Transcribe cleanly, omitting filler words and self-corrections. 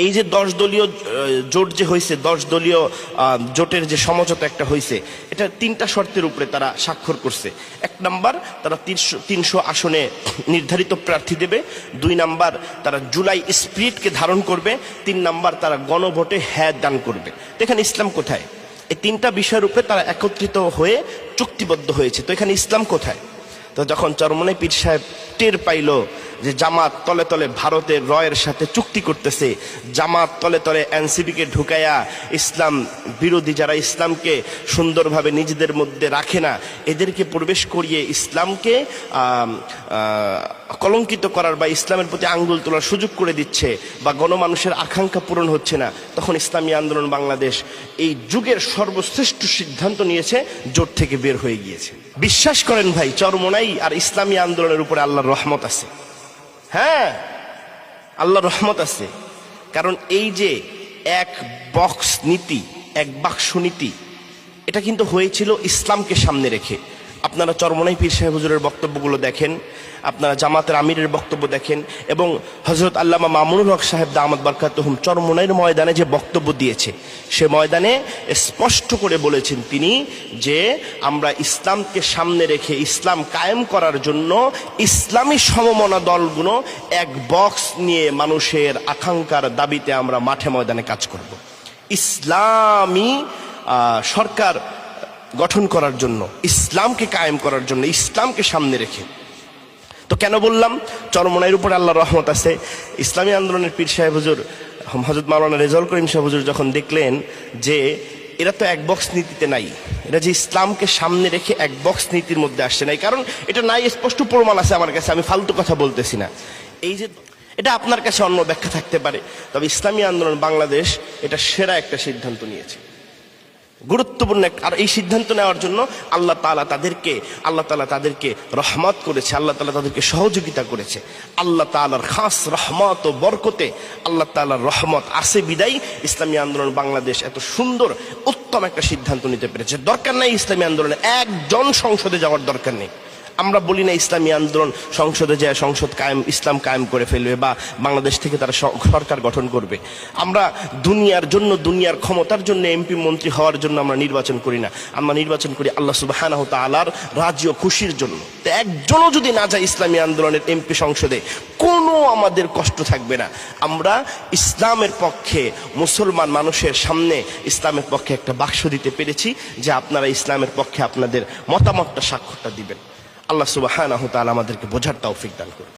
এই যে 10 দলীয় জোট যে হয়েছে, 10 দলীয় জোটের যে সমঝোতা একটা হয়েছে, এটা 3টা শর্তের উপরে তারা স্বাক্ষর করছে। 1 নাম্বার, তারা 300 আসনে নির্ধারিত প্রার্থী দেবে। 2 নাম্বার, তারা জুলাই স্পিরিটকে ধারণ করবে। 3 নাম্বার, তারা গণভোটে হ্যাঁ দান করবে। এখানে ইসলাম কোথায়? এই 3টা বিষয়ের উপরে তারা একত্রিত হয়ে চুক্তিবদ্ধ হয়েছে। তো এখানে ইসলাম কোথায়? তো যখন চরমনাই পীর সাহেব টের পাইল যে জামাত তলে তলে ভারতের রয়ের সাথে চুক্তি করতেছে, জামাত তলে তলে এনসিপিকে ঢুকাইয়া ইসলাম বিরোধী যারা ইসলামকে সুন্দরভাবে নিজেদের মধ্যে রাখে না, এদেরকে প্রবেশ করিয়ে ইসলামকে কলঙ্কিত করার বা ইসলামের প্রতি আঙ্গুল তোলার সুযোগ করে দিচ্ছে, বা গণমানুষের আকাঙ্ক্ষা পূরণ হচ্ছে না, তখন ইসলামী আন্দোলন বাংলাদেশ এই যুগের সর্বশ্রেষ্ঠ সিদ্ধান্ত নিয়েছে, জোট থেকে বের হয়ে গিয়েছে। বিশ্বাস করেন ভাই, চরমনাই আর ইসলামী আন্দোলনের উপরে আল্লাহর রহমত আছে। হ্যাঁ, আল্লাহর রহমত আছে। কারণ এই যে এক বক্স নীতি, এক বাক্স নীতি, এটা কিন্তু হয়েছিল ইসলামকে সামনে রেখে। আপনারা চরমনাই পীর সাহেব হুজুরের বক্তব্যগুলো দেখেন, আপনারা জামাতের আমিরের বক্তব্য দেখেন, এবং হযরত আল্লামা মামুনুল হক সাহেব দামাত বারকাতুহুম চরমনাইয়ের ময়দানে যে বক্তব্য দিয়েছে, সে ময়দানে স্পষ্ট করে বলেছেন তিনি যে আমরা ইসলামকে সামনে রেখে ইসলাম কায়েম করার জন্য ইসলামী সমমনা দলগুলো এক বক্স নিয়ে মানুষের আকাঙ্ক্ষার দাবিতে আমরা মাঠে ময়দানে কাজ করব। ইসলামী সরকার গঠন করার জন্য, ইসলামকে কায়েম করার জন্য, ইসলামকে সামনে রেখে। তো কেন বললাম চরমনাইয়ের উপর আল্লাহর রহমত আছে? ইসলামী আন্দোলনের পীর সাহেব হুজুর হযরত মাওলানা রেজাউল করিম সাহেব হুজুর যখন দেখলেন যে এরা তো এক বক্স নীতিতে নাই, এরা যে ইসলামকে সামনে রেখে এক বক্স নীতির মধ্যে আসছে নাই, কারণ এটা নাই, স্পষ্ট প্রমাণ আছে আমার কাছে, আমি ফালতু কথা বলতেছি না। এই যে এটা আপনার কাছে অন্য ব্যাখ্যা থাকতে পারে, তবে ইসলামী আন্দোলন বাংলাদেশ এটা সেরা একটা সিদ্ধান্ত নিয়েছে, গুরুত্বপূর্ণ। আর এই সিদ্ধান্ত নেওয়ার জন্য আল্লাহ তাআলা তাদেরকে রহমত করেছে, আল্লাহ তাআলা তাদেরকে সহযোগিতা করেছে। আল্লাহ তাআলার খাস রহমত ও বরকতে আল্লাহ তাআলার রহমত আছে বিদায় ইসলামী আন্দোলন বাংলাদেশ এত সুন্দর উত্তম একটা সিদ্ধান্ত নিতে পেরেছে। দরকার নাই ইসলামী আন্দোলনে একজন সংসদে যাওয়ার দরকার নেই। আমরা বলি না ইসলামী আন্দোলন সংসদে যায় সংসদ কায়েম, ইসলাম কায়েম করে ফেলবে বা বাংলাদেশ থেকে তারা সরকার গঠন করবে। আমরা দুনিয়ার জন্য, দুনিয়ার ক্ষমতার জন্য, এমপি মন্ত্রী হওয়ার জন্য আমরা নির্বাচন করি না। আমরা নির্বাচন করি আল্লাহ সুবহানাহু ওয়া তাআলার রাজি ও খুশির জন্য। তো একজনও যদি না যায় ইসলামী আন্দোলনের এমপি সংসদে, কোনো আমাদের কষ্ট থাকবে না। আমরা ইসলামের পক্ষে, মুসলমান মানুষের সামনে ইসলামের পক্ষে একটা বাক্স দিতে পেরেছি যে আপনারা ইসলামের পক্ষে আপনাদের মতামতটা, স্বাক্ষরটা দিবেন। আল্লাহ সুবহানাহু ওয়া তাআলা আমাদেরকে বোঝার তৌফিক দান করুন।